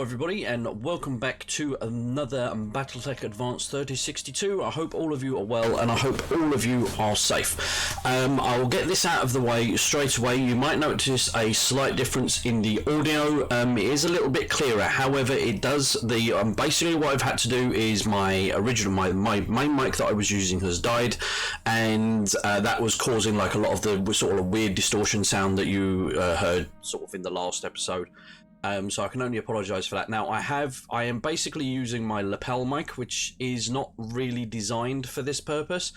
Hello everybody and welcome back to another Battletech Advanced 3062. I hope all of you are well and I hope all of you are safe. I will get this out of the way straight away. You might notice a slight difference in the audio. It is a little bit clearer, however it does the basically what I've had to do is my main mic that I was using has died, and that was causing like a lot of the sort of weird distortion sound that you heard sort of in the last episode. So I can only apologise for that. Now I am basically using my lapel mic, which is not really designed for this purpose.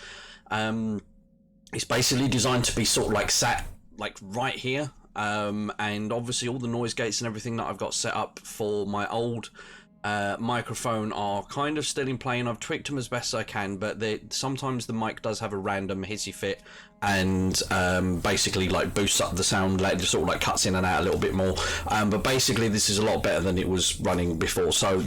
It's basically designed to be sort of like sat like right here, and obviously all the noise gates and everything that I've got set up for my old microphone are kind of still in play, and I've tweaked them as best I can, but sometimes the mic does have a random hissy fit and basically like boosts up the sound, like just sort of like cuts in and out a little bit more, but basically this is a lot better than it was running before. So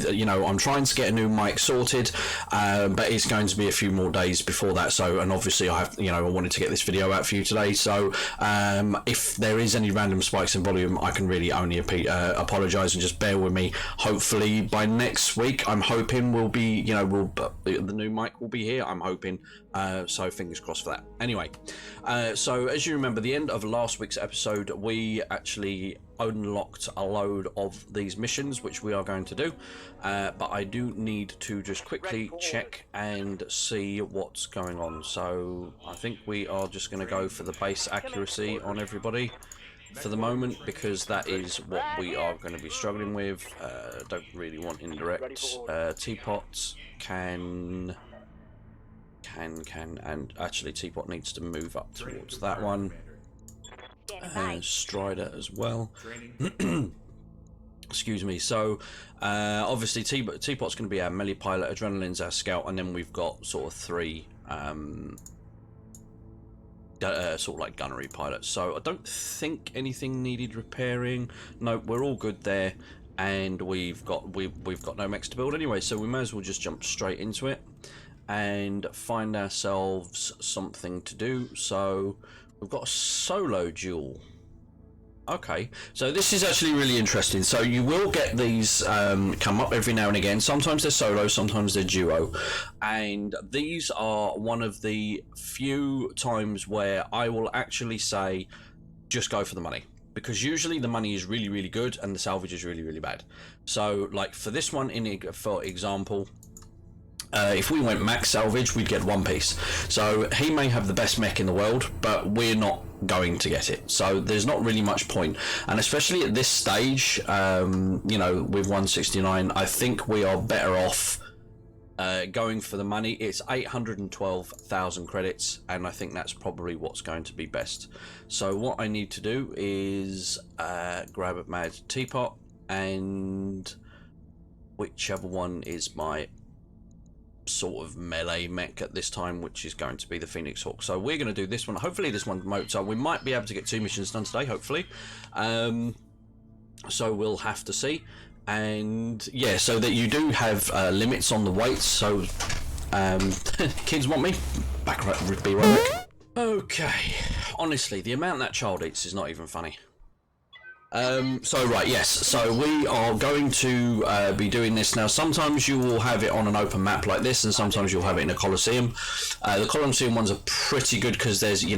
you know, I'm trying to get a new mic sorted, but it's going to be a few more days before that. So, and obviously I have, you know, I wanted to get this video out for you today, so if there is any random spikes in volume, I can really only apologise and just bear with me. Hopefully by next week, I'm hoping we'll be, you know, the new mic will be here, I'm hoping, so fingers crossed for that. Anyway, so as you remember, the end of last week's episode, we actually unlocked a load of these missions, which we are going to do, but I do need to just quickly check and see what's going on. So I think we are just going to go for the base accuracy on everybody for the moment, because that is what we are going to be struggling with. Don't really want indirect. Teapots can, and actually Teapot needs to move up towards that one, and Strider as well. Excuse me. So obviously Teapot's going to be our melee pilot, Adrenaline's our scout, and then we've got sort of three sort of like gunnery pilots. So I don't think anything needed repairing. No, we're all good there, and we've got no mechs to build anyway, so we may as well just jump straight into it and find ourselves something to do. So we've got a solo duel. Okay, so this is actually really interesting. So you will get these come up every now and again. Sometimes they're solo, sometimes they're duo, and these are one of the few times where I will actually say just go for the money, because usually the money is really, really good and the salvage is really, really bad. So like for this one, for example, if we went max salvage, we'd get one piece. So he may have the best mech in the world, but we're not going to get it. So there's not really much point. And especially at this stage, you know, with 169, I think we are better off going for the money. It's 812,000 credits, and I think that's probably what's going to be best. So what I need to do is grab a mad teapot, and whichever one is my sort of melee mech at this time, which is going to be the Phoenix Hawk. So we're going to do this one. Hopefully this one promotes, so we might be able to get 2 missions done today, hopefully. So we'll have to see. And yeah, so that you do have limits on the weights. So kids want me back, be right back. Okay, honestly, the amount that child eats is not even funny. So right, yes, so we are going to be doing this now. Sometimes you will have it on an open map like this, and sometimes you'll have it in a Colosseum. The Colosseum ones are pretty good because you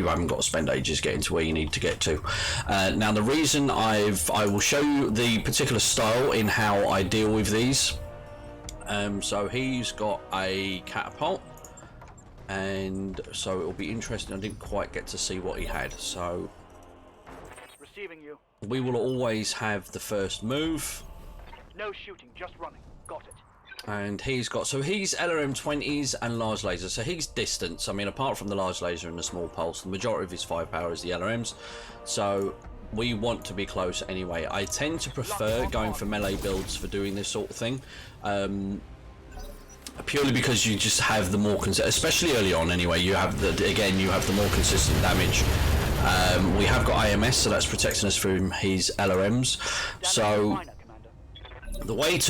haven't got to spend ages getting to where you need to get to. Now the reason I will show you the particular style in how I deal with these. So he's got a catapult, and so it will be interesting. I didn't quite get to see what he had, so you. We will always have the first move. No shooting, just running. Got it. And he's got, so he's LRM 20s and large laser, so he's distance. I mean, apart from the large laser and the small pulse, the majority of his firepower is the LRMs. So we want to be close anyway. I tend to prefer going for melee builds for doing this sort of thing. Purely because you just have the more especially early on anyway, you have the more consistent damage. We have got IMS, so that's protecting us from his LRMs. So the way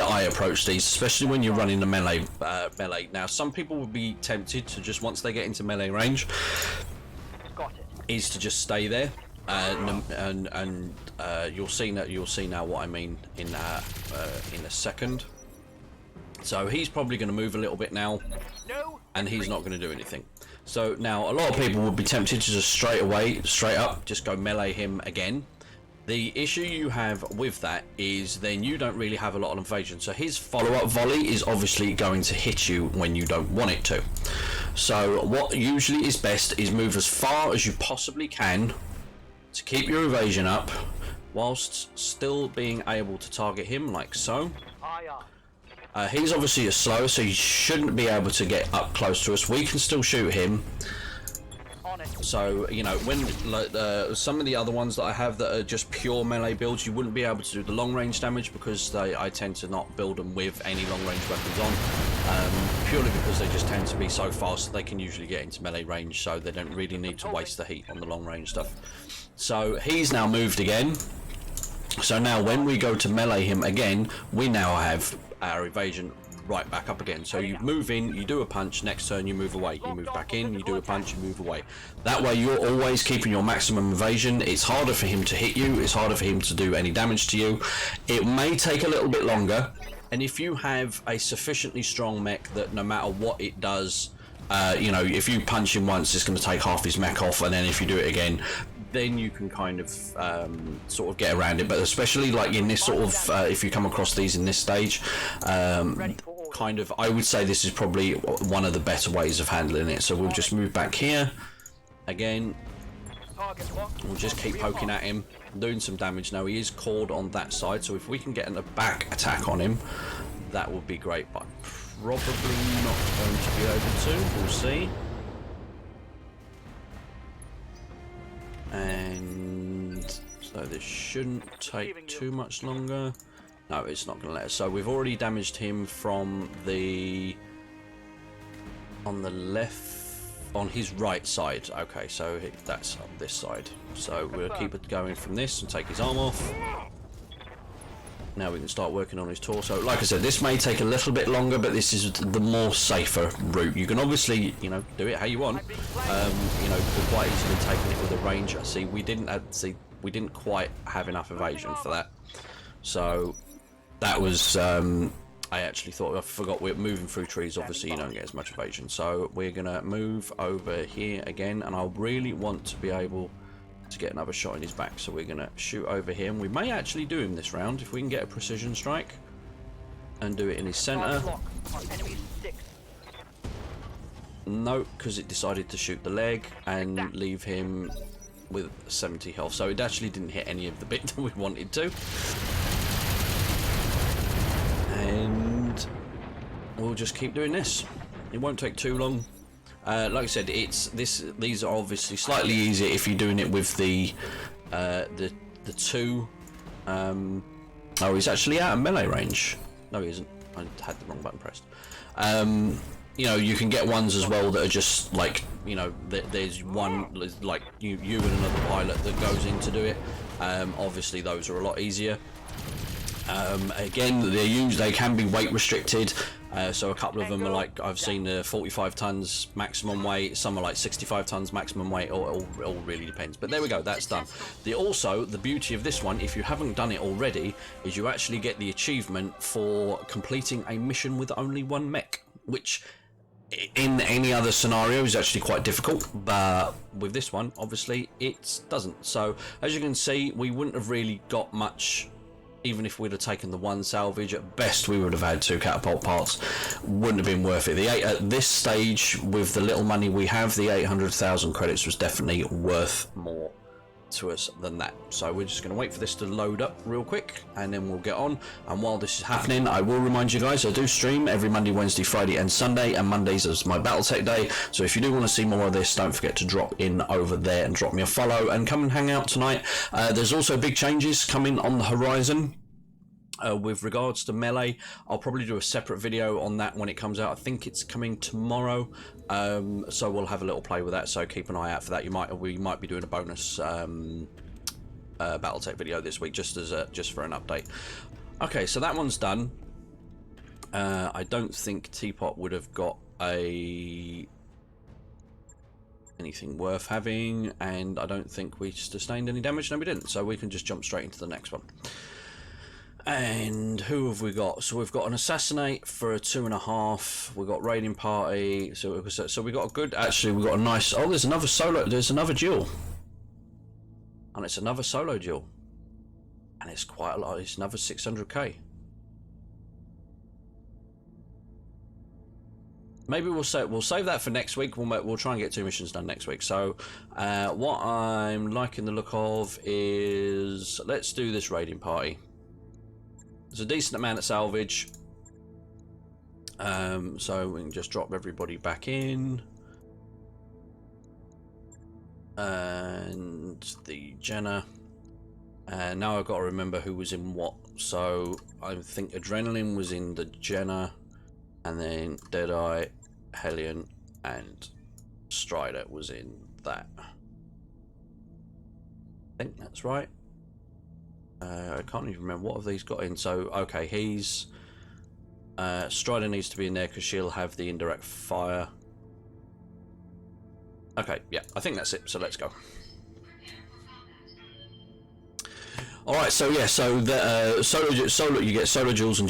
I approach these, especially when you're running the melee, now some people would be tempted to just, once they get into melee range, is to just stay there. You'll see now what I mean in a second. So he's probably going to move a little bit now, and he's not going to do anything. So now a lot of people would be tempted to just straight up, just go melee him again. The issue you have with that is then you don't really have a lot of evasion. So his follow-up volley is obviously going to hit you when you don't want it to. So what usually is best is move as far as you possibly can to keep your evasion up, whilst still being able to target him like so. He's obviously a slow, so he shouldn't be able to get up close to us. We can still shoot him. So, you know, when some of the other ones that I have that are just pure melee builds, you wouldn't be able to do the long range damage because I tend to not build them with any long range weapons on, purely because they just tend to be so fast that they can usually get into melee range, so they don't really need to waste the heat on the long range stuff. So he's now moved again. So now when we go to melee him again, we now have our evasion right back up again. So you move in, you do a punch, next turn you move away, you move back in, you do a punch, you move away. That way you're always keeping your maximum evasion. It's harder for him to hit you, it's harder for him to do any damage to you. It may take a little bit longer, and if you have a sufficiently strong mech that no matter what it does, you know, if you punch him once it's going to take half his mech off, and then if you do it again, then you can kind of sort of get around it. But especially like in this sort of if you come across these in this stage, kind of I would say this is probably one of the better ways of handling it. So we'll just move back here again, we'll just keep poking at him, doing some damage. Now he is cored on that side, so if we can get a back attack on him, that would be great, but probably not going to be able to. We'll see. And so this shouldn't take too much longer. No, it's not going to let us. So we've already damaged him from the on the left, on his right side. Okay, so that's on this side. So we'll keep it going from this and take his arm off. Now we can start working on his torso. Like I said, this may take a little bit longer, but this is the more safer route. You can obviously, you know, do it how you want. You know, we're quite easily taking it with a range. See, we didn't quite have enough evasion for that. So that was, I actually thought, I forgot we're moving through trees. Obviously, you don't get as much evasion. So we're gonna move over here again, and I really want to be able to get another shot in his back, so we're gonna shoot over here, and we may actually do him this round if we can get a precision strike and do it in his center. No, because it decided to shoot the leg and leave him with 70 health, so it actually didn't hit any of the bit that we wanted to. And we'll just keep doing this. It won't take too long. Like I said, these are obviously slightly easier if you're doing it with the two. Oh, he's actually out of melee range. No, he isn't. I had the wrong button pressed. You know, you can get ones as well that are just like, you know, there's one like you and another pilot that goes in to do it. Obviously, those are a lot easier. Again, they can be weight restricted. So a couple of them are like, I've seen 45 tons maximum weight, some are like 65 tons maximum weight, or it all really depends. But there we go, that's done. Also, the beauty of this one, if you haven't done it already, is you actually get the achievement for completing a mission with only one mech, which in any other scenario is actually quite difficult, but with this one, obviously, it doesn't. So as you can see, we wouldn't have really got much. Even if we'd have taken the one salvage, at best we would have had 2 catapult parts. Wouldn't have been worth it. At this stage, with the little money we have, the 800,000 credits was definitely worth more to us than that. So we're just going to wait for this to load up real quick, and then we'll get on. And while this is happening, I will remind you guys, I do stream every Monday, Wednesday, Friday and Sunday, and Mondays is my Battletech day. So if you do want to see more of this, don't forget to drop in over there and drop me a follow and come and hang out tonight. There's also big changes coming on the horizon. With regards to melee, I'll probably do a separate video on that when it comes out. I think it's coming tomorrow, so we'll have a little play with that, so keep an eye out for that. We might be doing a bonus Battletech video this week, just for an update. Okay, so that one's done. I don't think Teapot would have got a anything worth having, and I don't think we sustained any damage. No, we didn't, so we can just jump straight into the next one. And who have we got? So we've got an assassinate for a 2.5. We've got raiding party. So we got a good. Actually, we got a nice. Oh, there's another solo. There's another duel, and it's another solo duel, and it's quite a lot. It's another 600k. Maybe we'll save that for next week. We'll try and get 2 missions done next week. So what I'm liking the look of is, let's do this raiding party. There's a decent amount of salvage, so we can just drop everybody back in, and the Jenna. And now I've got to remember who was in what. So I think Adrenaline was in the Jenna, and then Deadeye, Hellion, and Strider was in that. I think that's right. I can't even remember what have these got in. So okay, he's Strider needs to be in there because she'll have the indirect fire. Okay, yeah, I think that's it. So let's go. All right, so yeah, so the solo you get solo duels and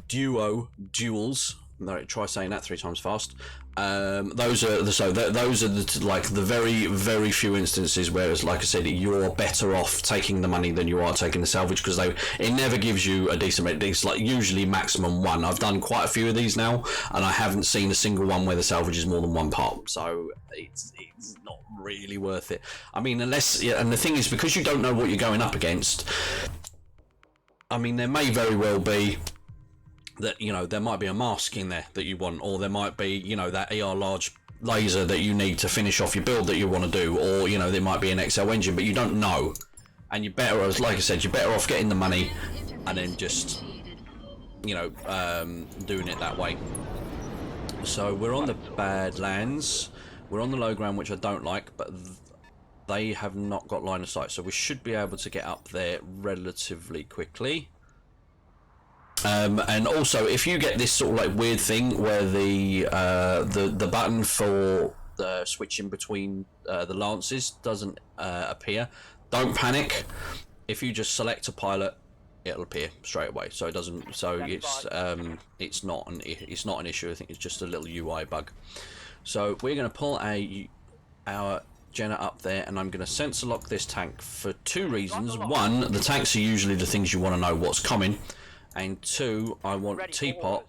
duo duels. No, try saying that 3 times fast. Those are the very few instances where, it's like I said, you're better off taking the money than you are taking the salvage, because it never gives you a decent amount. It's like usually maximum 1. I've done quite a few of these now, and I haven't seen a single one where the salvage is more than 1 part. So it's not really worth it. I mean, unless, yeah, and the thing is, because you don't know what you're going up against. I mean, there may very well be that, you know, there might be a mask in there that you want, or there might be, you know, that ER large laser that you need to finish off your build that you want to do, or, you know, there might be an XL engine, but you don't know, and you're better, as like I said, you're better off getting the money and then just, you know, doing it that way. So we're on the Badlands, we're on the low ground, which I don't like, but they have not got line of sight, so we should be able to get up there relatively quickly. And also, if you get this sort of like weird thing where the button for switching between the lances doesn't appear, don't panic. If you just select a pilot, it'll appear straight away. So it doesn't. So it's not an issue. I think it's just a little UI bug. So we're going to pull our Jenna up there, and I'm going to sensor lock this tank for 2 reasons. 1, the tanks are usually the things you want to know what's coming. And 2, I want Teapot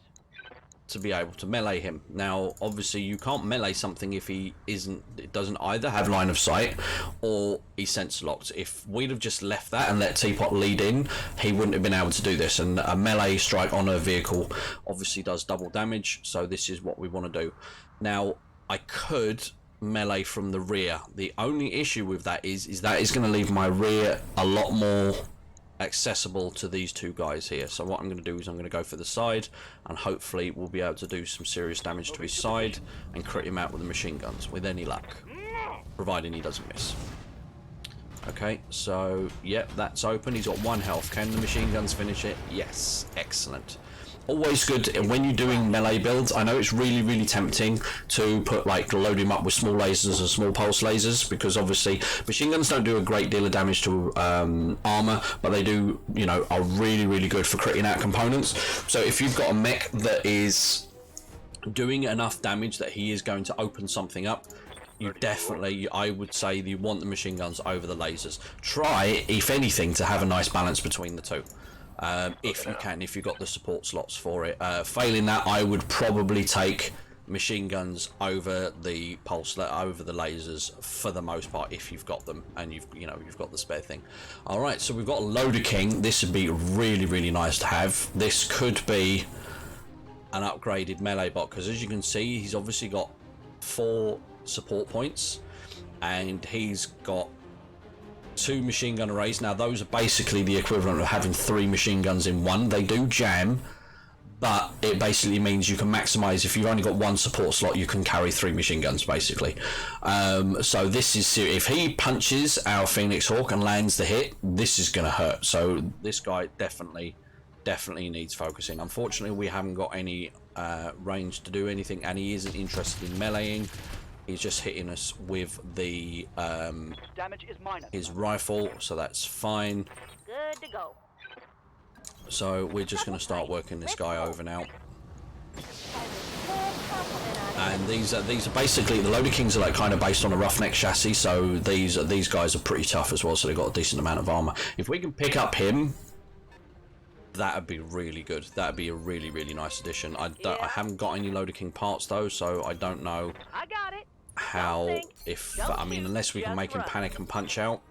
to be able to melee him. Now, obviously, you can't melee something if it doesn't either have line of sight or he's sensor locked. If we'd have just left that and let Teapot lead in, he wouldn't have been able to do this. And a melee strike on a vehicle obviously does double damage, so this is what we want to do. Now, I could melee from the rear. The only issue with that is that is going to leave my rear a lot more accessible to these 2 guys here. So what I'm going to do is I'm going to go for the side, and hopefully we'll be able to do some serious damage to his side and crit him out with the machine guns with any luck, providing he doesn't miss. Okay, so yep, that's open. He's got 1 health. Can the machine guns finish it? Yes, excellent. Always good when you're doing melee builds. I know it's really tempting to load him up with small lasers and small pulse lasers, because obviously machine guns don't do a great deal of damage to armor, but they do, you know, are really good for critting out components. So if you've got a mech that is doing enough damage that he is going to open something up, you definitely, I would say, you want the machine guns over the lasers. Try, if anything, to have a nice balance between the 2. If you can, if you've got the support slots for it. Failing that, I would probably take machine guns over the pulse, over the lasers for the most part, if you've got them and you've got the spare thing. All right, so we've got Loader King. This would be really nice to have. This could be an upgraded melee bot, because as you can see, he's obviously got 4 support points, and he's got 2 machine gun arrays. Now those are basically the equivalent of having 3 machine guns in 1. They do jam, but it basically means you can maximize. If you've only got 1 support slot, you can carry 3 machine guns basically. So this is serious. If he punches our Phoenix Hawk and lands the hit, this is going to hurt. So this guy definitely needs focusing. Unfortunately, we haven't got any range to do anything, and he isn't interested in meleeing. He's just hitting us with the Damage is minor. his rifle, so that's fine. Good to go. So we're just going to start working this guy over now. And these are basically, the Loader Kings are like kind of based on a roughneck chassis, so these guys are pretty tough as well, so they've got a decent amount of armor. If we can pick up him, that'd be really good. That'd be a really, really nice addition. I haven't got any Loader King parts though, so I don't know I got it. how, I mean, unless we can make him panic and punch out,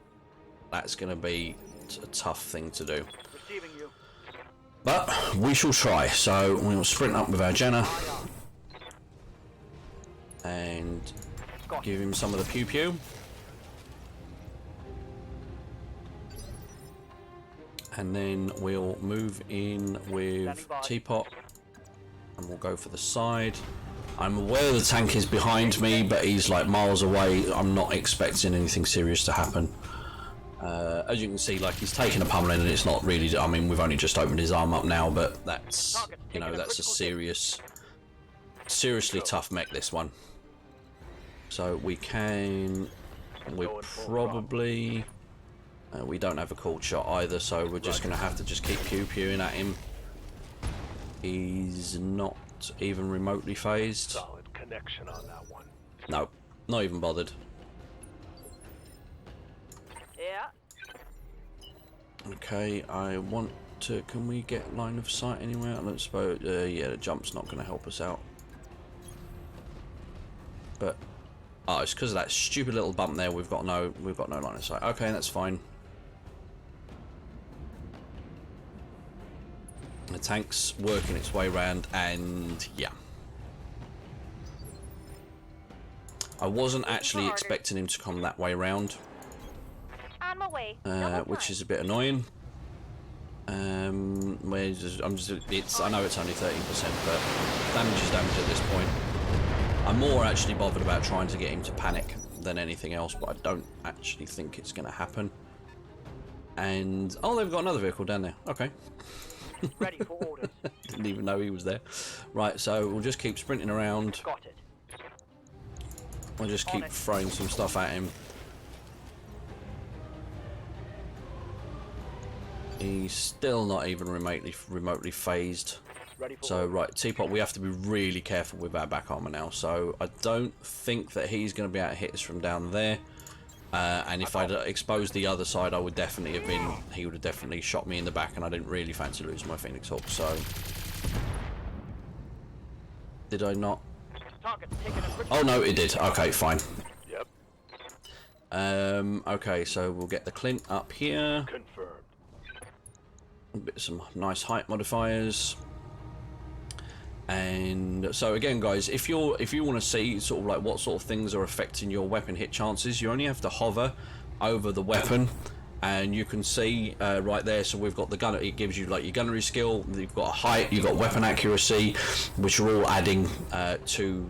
that's going to be a tough thing to do. Receiving you. But we shall try. So we'll sprint up with our Jenna and give him some of the pew pew. And then we'll move in with Teapot and we'll go for the side. I'm aware the tank is behind me, but he's like miles away. I'm not expecting anything serious to happen. As you can see, like, he's taking a pummeling and it's not really, I mean, we've only just opened his arm up now, but that's, you know, that's a seriously tough mech, this one. So we probably, we don't have a cold shot either, so we're just going to have to just keep pew-pewing at him. He's not even remotely phased. Solid connection on that one. No, not even bothered. Yeah. Okay, I want to, can we get line of sight anywhere? I don't suppose, yeah, the jump's not going to help us out. But, oh, it's because of that stupid little bump there, we've got no line of sight. Okay, that's fine. The tank's working its way around, and yeah. I wasn't actually expecting him to come that way around. On my way. Which is a bit annoying. I know it's only 13%, but damage is damage at this point. I'm more actually bothered about trying to get him to panic than anything else, but I don't actually think it's going to happen. And oh, they've got another vehicle down there. Okay. Ready for orders. Didn't even know he was there. Right, so we'll just keep sprinting around. Got it. We'll just keep throwing some stuff at him. He's still not even remotely phased. So right, Teapot, we have to be really careful with our back armor now. So I don't think that he's going to be able to hit us from down there. And if I'd exposed the other side, I would definitely have been. He would have definitely shot me in the back, and I didn't really fancy losing my Phoenix Hawk. So did I not? Oh no, it did. Okay, fine. Yep. Okay, so we'll get the Clint up here. Confirmed. Some nice height modifiers. And so again, guys, if you want to see sort of like what sort of things are affecting your weapon hit chances, you only have to hover over the weapon, and you can see right there. So we've got the gun. It gives you like your gunnery skill. You've got a height. You've got weapon accuracy, which are all adding to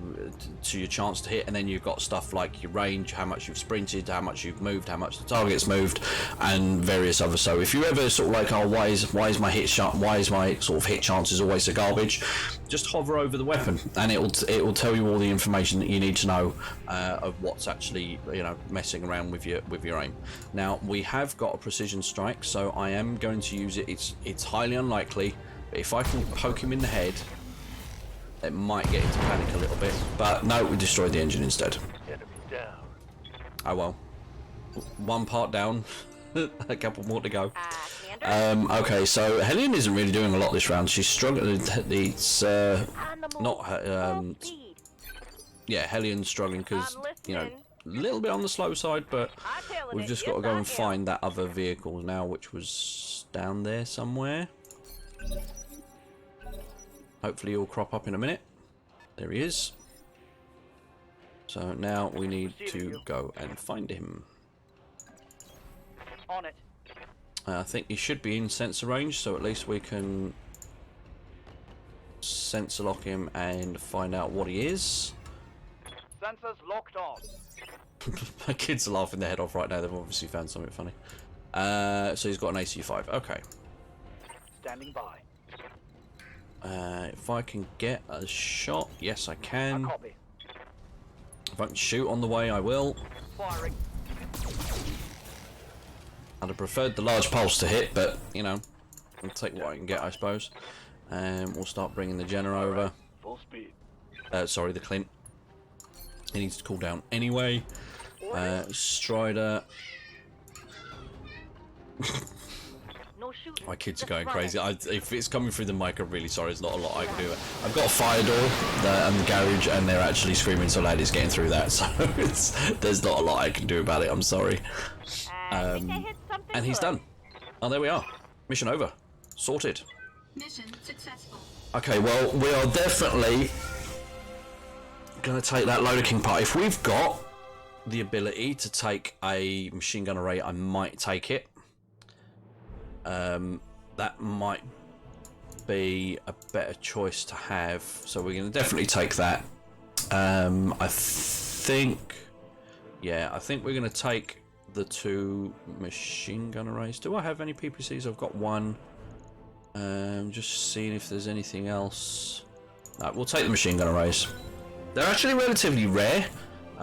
your chance to hit. And then you've got stuff like your range, how much you've sprinted, how much you've moved, how much the target's moved, and various others. So if you ever sort of like, oh, why is my hit shot? Why is my sort of hit chances always so garbage? Just hover over the weapon, and it will tell you all the information that you need to know of what's actually, you know, messing around with your aim. Now we have got a precision strike, so I am going to use it. It's highly unlikely, but if I can poke him in the head, it might get him to panic a little bit. But no, we destroyed the engine instead. Enemy down. Oh well, one part down. A couple more to go. Okay, so Hellion isn't really doing a lot this round. She's struggling. It's not. Yeah, Hellion's struggling because, you know, a little bit on the slow side, but we've just got to go and find that other vehicle now, which was down there somewhere. Hopefully he'll crop up in a minute. There he is. So now we need to go and find him. On it. I think he should be in sensor range, so at least we can sensor lock him and find out what he is. Sensors locked on. My kids are laughing their head off right now. They've obviously found something funny. So he's got an AC5. Okay. Standing by. If I can get a shot, yes I can. Copy. If I can shoot on the way, I will. Firing. I'd have preferred the large pulse to hit, but, you know, I'll take what I can get, I suppose. And we'll start bringing the Jenner over. Full speed. Sorry, the Clint. He needs to cool down anyway. Strider. No shooting. My kids are Just going run crazy. it. If it's coming through the mic, I'm really sorry. There's not a lot I can do. I've got a fire door and the garage, and they're actually screaming so loud it's getting through that. So there's not a lot I can do about it. I'm sorry. I think I hit something And he's good. done. Oh, there we are. Mission over. Sorted. Mission successful. Okay, well, we are definitely going to take that Loader King part. If we've got the ability to take a machine gun array, I might take it. That might be a better choice to have. So we're going to definitely take that. I think... Yeah, I think we're going to take the 2 machine gun arrays. Do I have any PPCs? I've got 1. Just seeing if there's anything else. No, we'll take the machine gun arrays. They're actually relatively rare.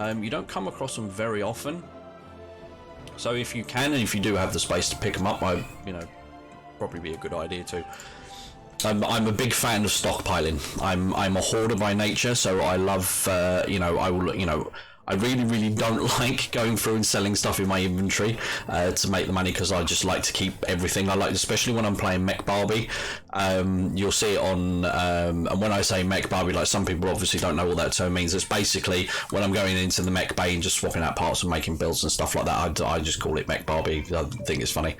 You don't come across them very often. So if you can, and if you do have the space to pick them up, you know, probably be a good idea too. I'm a big fan of stockpiling. I'm a hoarder by nature, so I love, you know, I really don't like going through and selling stuff in my inventory to make the money, because I just like to keep everything. I like, especially when I'm playing Mech Barbie. You'll see it on, and when I say Mech Barbie, like, some people obviously don't know what that term means. It's basically when I'm going into the mech bay and just swapping out parts and making builds and stuff like that. I just call it Mech Barbie. I think it's funny.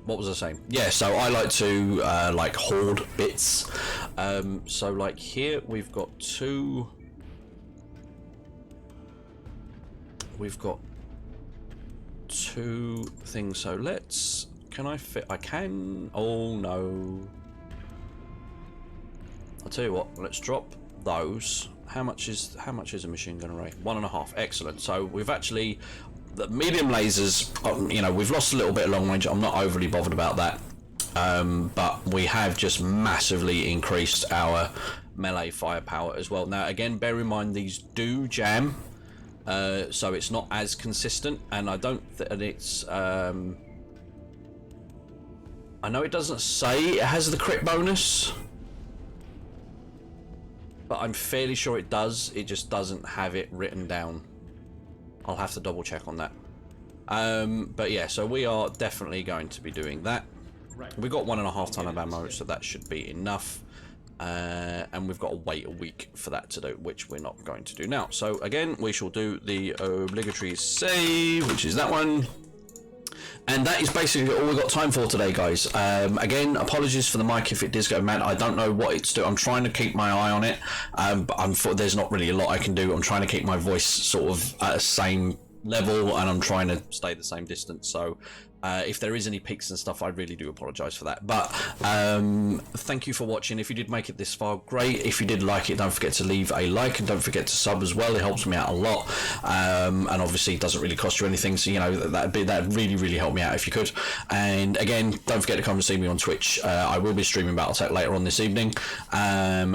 What was I saying? Yeah, so I like to like hoard bits. So like here we've got 2. We've got 2 things. So let's. Can I fit? I can. Oh no. I'll tell you what. Let's drop those. How much is a machine gun array? 1.5. Excellent. So we've actually. The medium lasers, you know, we've lost a little bit of long range. I'm not overly bothered about that, but we have just massively increased our melee firepower as well. Now, again, bear in mind these do jam, so it's not as consistent, and I don't and it's I know it doesn't say it has the crit bonus, but I'm fairly sure it does. It just doesn't have it written down. I'll have to double check on that. But yeah, so we are definitely going to be doing that. We've got 1.5 ton of ammo, so that should be enough. And we've got to wait a week for that to do, which we're not going to do now. So again, we shall do the obligatory save, which is that one. And that is basically all we've got time for today, guys. Again, apologies for the mic if it does go mad. I don't know what it's doing. I'm trying to keep my eye on it, but there's not really a lot I can do. I'm trying to keep my voice sort of at the same level, and I'm trying to stay the same distance. So if there is any peaks and stuff, I really do apologise for that. But thank you for watching. If you did make it this far, great. If you did like it, don't forget to leave a like, and don't forget to sub as well. It helps me out a lot, and obviously it doesn't really cost you anything, so you know that'd really help me out if you could. And again, don't forget to come and see me on Twitch. I will be streaming Battletech later on this evening,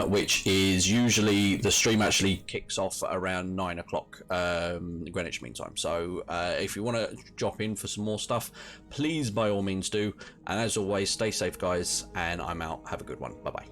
which is usually the stream actually kicks off at around 9 o'clock Greenwich Mean Time. So if you want to drop in for some more stuff, please by all means do. And as always, stay safe, guys, and I'm out. Have a good one. Bye bye.